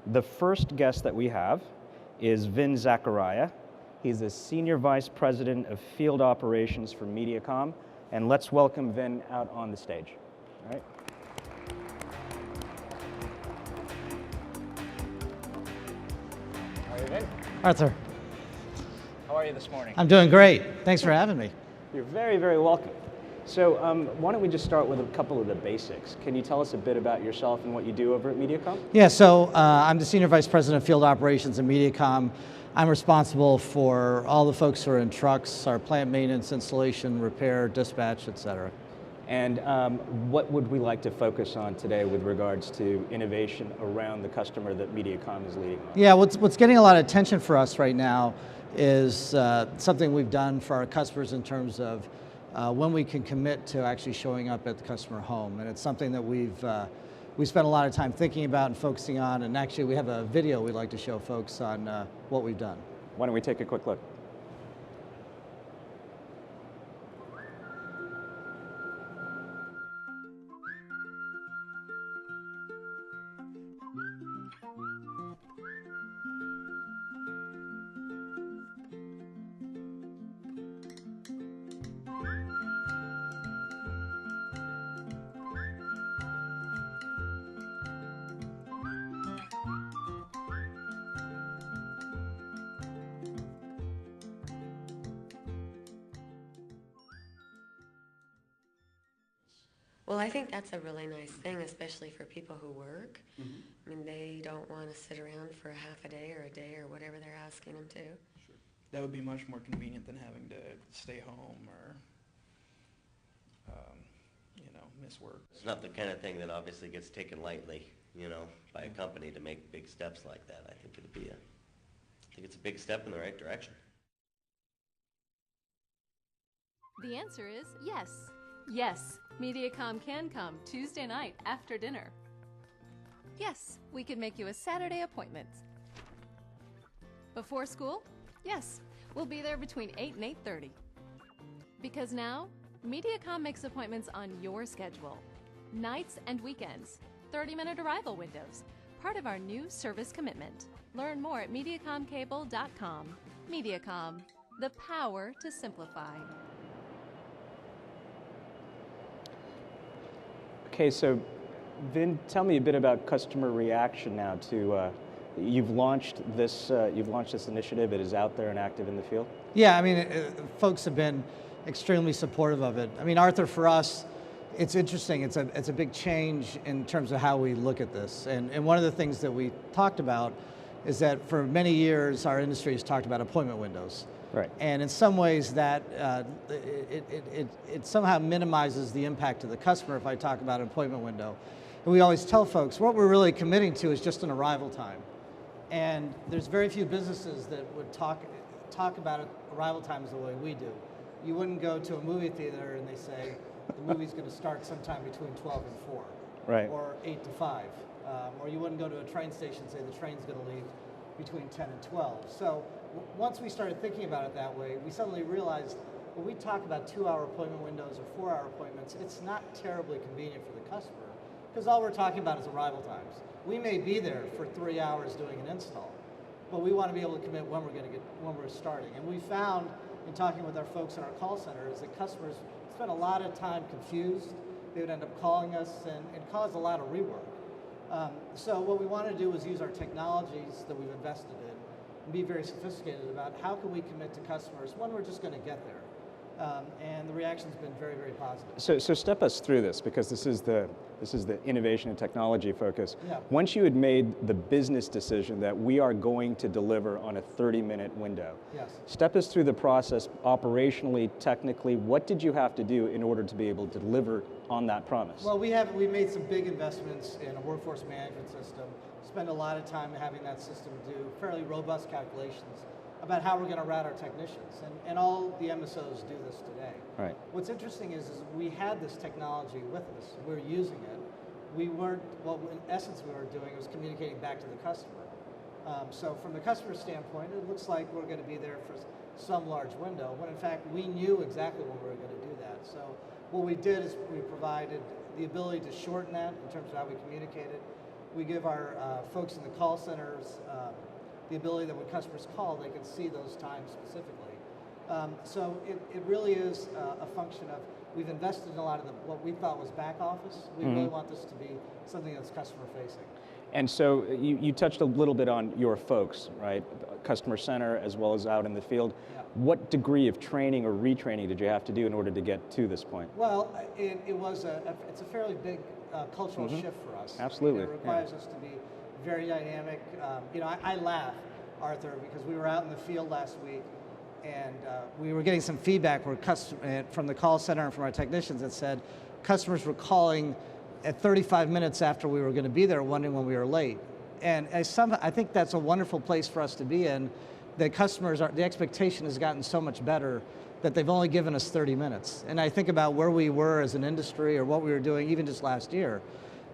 The first guest that we have is Zachariah. He's the Senior Vice President of Field Operations for Mediacom. And let's welcome Vin out on the stage. All right. How are you, Vin? Arthur. How are you this morning? I'm doing great. Thanks for having me. You're very, very welcome. So why don't we just start with a couple of the basics. Can you tell us a bit about yourself and what you do over at Mediacom? Yeah, so I'm the Senior Vice President of Field Operations at Mediacom. I'm responsible for all the folks who are in trucks, our plant maintenance, installation, repair, dispatch, et cetera. And what would we like to focus on today with regards to innovation around the customer that Mediacom is leading on? Yeah, what's getting a lot of attention for us right now is something we've done for our customers in terms of when we can commit to actually showing up at the customer home. And it's something that we spent a lot of time thinking about and focusing on, and actually we have a video we'd like to show folks on what we've done. Why don't we take a quick look? Well, I think that's a really nice thing, especially for people who work. Mm-hmm. I mean, they don't want to sit around for a half a day or whatever they're asking them to. Sure. That would be much more convenient than having to stay home or, miss work. It's not the kind of thing that obviously gets taken lightly, by a company to make big steps like that. I think it's a big step in the right direction. The answer is yes. Yes, Mediacom can come Tuesday night after dinner. Yes, we can make you a Saturday appointment. Before school? Yes, we'll be there between 8 and 8:30. Because now, Mediacom makes appointments on your schedule. Nights and weekends, 30-minute arrival windows, part of our new service commitment. Learn more at MediacomCable.com. Mediacom, the power to simplify. Okay, so Vin, tell me a bit about customer reaction now to, you've launched this initiative. It is out there and active in the field? Yeah, I mean, folks have been extremely supportive of it. I mean, Arthur, for us, it's interesting. It's a big change in terms of how we look at this. And one of the things that we talked about is that for many years, our industry has talked about appointment windows. Right. And in some ways that it somehow minimizes the impact to the customer if I talk about an appointment window. And we always tell folks what we're really committing to is just an arrival time. And there's very few businesses that would talk about arrival times the way we do. You wouldn't go to a movie theater and they say the movie's going to start sometime between 12 and 4. Right. Or 8 to 5. Or you wouldn't go to a train station and say the train's going to leave between 10 and 12. So once we started thinking about it that way, we suddenly realized when we talk about 2-hour appointment windows or 4-hour appointments, it's not terribly convenient for the customer because all we're talking about is arrival times. We may be there for 3 hours doing an install, but we want to be able to commit when we're starting. And we found in talking with our folks in our call center is that customers spend a lot of time confused. They would end up calling us and cause a lot of rework. So what we want to do is use our technologies that we've invested in and be very sophisticated about how can we commit to customers when we're just going to get there. And the reaction's been very, very positive. So step us through this, because this is the innovation and technology focus. Yeah. Once you had made the business decision that we are going to deliver on a 30-minute window, Yes. Step us through the process operationally, technically. What did you have to do in order to be able to deliver on that promise? Well, we made some big investments in a workforce management system, spend a lot of time having that system do fairly robust calculations about how we're going to route our technicians, and all the MSOs do this today. Right. What's interesting is we had this technology with us, we're using it. We weren't, what in essence we were doing was communicating back to the customer. So from the customer standpoint, it looks like we're going to be there for some large window, when in fact we knew exactly when we were going to do that. So what we did is we provided the ability to shorten that in terms of how we communicated. we give our folks in the call centers the ability that when customers call, they can see those times specifically. So it really is a function of, we've invested in a lot of what we thought was back office. We really want this to be something that's customer facing. And so you touched a little bit on your folks, right? Customer center as well as out in the field. Yeah. What degree of training or retraining did you have to do in order to get to this point? Well, it's a fairly big cultural shift for us. Absolutely. It requires us to be very dynamic. I laugh, Arthur, because we were out in the field last week and we were getting some feedback from the call center and from our technicians that said customers were calling at 35 minutes after we were going to be there, wondering when we were late. And I think that's a wonderful place for us to be in. The the expectation has gotten so much better that they've only given us 30 minutes. And I think about where we were as an industry or what we were doing even just last year.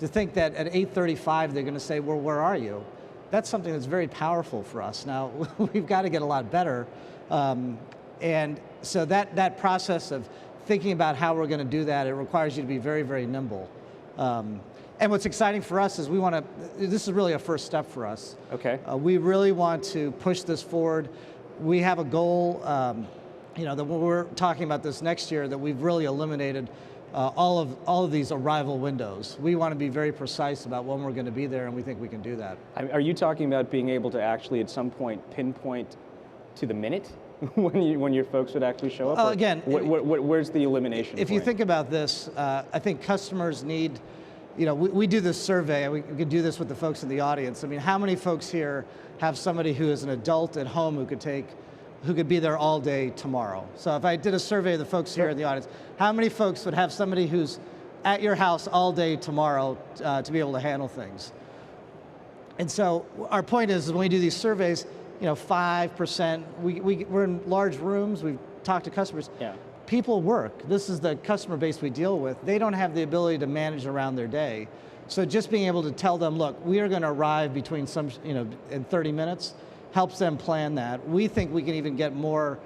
To think that at 8:35 they're going to say, well, where are you? That's something that's very powerful for us. Now, we've got to get a lot better. And so that process of thinking about how we're going to do that, it requires you to be very, very nimble. And what's exciting for us is this is really a first step for us. Okay. We really want to push this forward. We have a goal, that when we're talking about this next year, that we've really eliminated all of these arrival windows. We want to be very precise about when we're going to be there, and we think we can do that. Are you talking about being able to actually at some point pinpoint to the minute when your folks would actually show up? Again, where's the elimination If point? you think about this, I think customers need, we do this survey, and we could do this with the folks in the audience. I mean, how many folks here have somebody who is an adult at home who could be there all day tomorrow? So if I did a survey of the folks here in the audience, how many folks would have somebody who's at your house all day tomorrow to be able to handle things? And so our point is when we do these surveys, 5%, we're in large rooms, we've talked to customers. Yeah. People work. This is the customer base we deal with. They don't have the ability to manage around their day. So just being able to tell them, look, we are going to arrive between in 30 minutes, helps them plan that. We think we can even get more,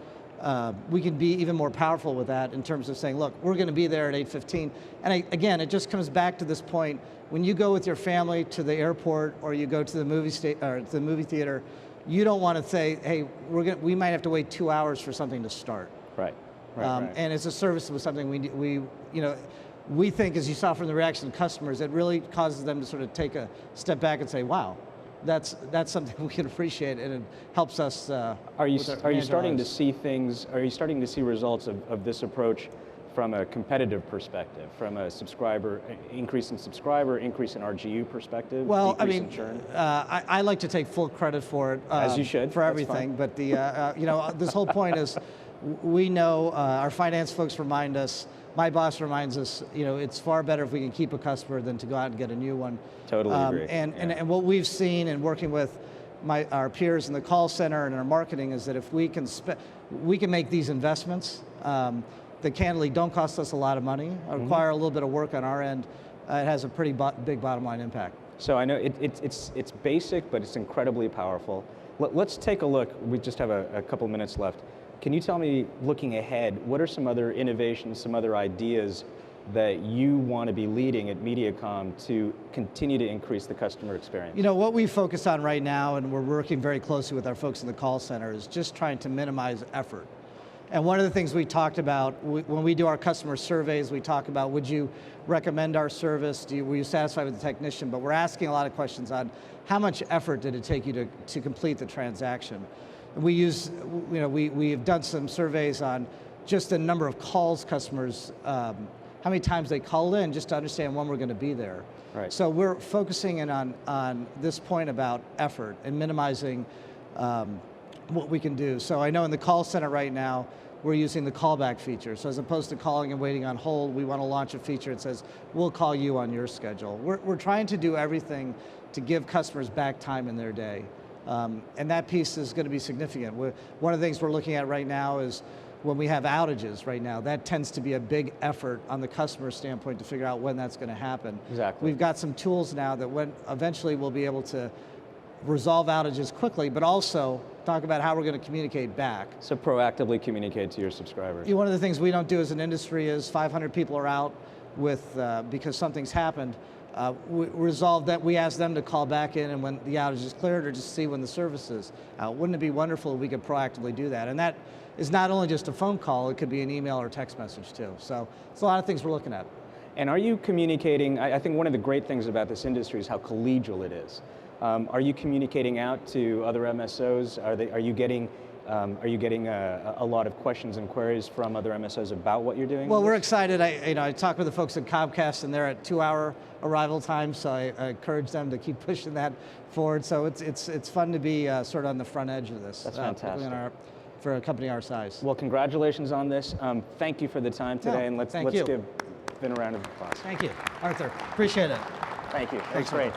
we can be even more powerful with that in terms of saying, look, we're going to be there at 8:15. And again, it just comes back to this point, when you go with your family to the airport or you go to the movie theater, you don't want to say, hey, we might have to wait 2 hours for something to start. Right. And it's a service with something we think, as you saw from the reaction of customers, it really causes them to sort of take a step back and say, wow, that's something we can appreciate, and it helps us. Are you starting to see things? Are you starting to see results of this approach from a competitive perspective, from a increase in subscriber, increase in RGU perspective? Well, I decrease mean, in churn? I like to take full credit for it. As you should. For That's everything. fine. But this whole point is, we know our finance folks remind us. My boss reminds us, it's far better if we can keep a customer than to go out and get a new one. Totally agree. And what we've seen in working with our peers in the call center and in our marketing is that if we can make these investments that candidly don't cost us a lot of money, require a little bit of work on our end, it has a pretty big bottom line impact. So I know it's basic, but it's incredibly powerful. Let's take a look. We just have a couple minutes left. Can you tell me, looking ahead, what are some other innovations, some other ideas that you want to be leading at Mediacom to continue to increase the customer experience? What we focus on right now, and we're working very closely with our folks in the call center, is just trying to minimize effort. And one of the things we talked about, when we do our customer surveys, we talk about, would you recommend our service? were you satisfied with the technician? But we're asking a lot of questions on how much effort did it take you to complete the transaction? We've done some surveys on just the number of calls customers, how many times they call in, just to understand when we're going to be there. Right. So we're focusing in on this point about effort and minimizing what we can do. So I know in the call center right now, we're using the callback feature. So as opposed to calling and waiting on hold, we want to launch a feature that says, we'll call you on your schedule. We're trying to do everything to give customers back time in their day. And that piece is going to be significant. One of the things we're looking at right now is when we have outages right now, that tends to be a big effort on the customer standpoint to figure out when that's going to happen. Exactly. We've got some tools now that eventually we'll be able to resolve outages quickly, but also talk about how we're going to communicate back. So proactively communicate to your subscribers. One of the things we don't do as an industry is 500 people are out because something's happened. we resolved that. We asked them to call back in and when the outage is cleared, or just see when the service is out. Wouldn't it be wonderful if we could proactively do that? And that is not only just a phone call, it could be an email or text message too. So it's a lot of things we're looking at. And are you communicating, I think one of the great things about this industry is how collegial it is. Are you communicating out to other MSOs? Are you getting a lot of questions and queries from other MSOs about what you're doing? Well, we're excited. I talked with the folks at Comcast, and they're at 2-hour arrival time, so I encourage them to keep pushing that forward. So it's fun to be sort of on the front edge of this. That's fantastic. For a company our size. Well, congratulations on this. Thank you for the time today, and let's give Vin a round of applause. Thank you, Arthur. Appreciate it. Thank you. That's great.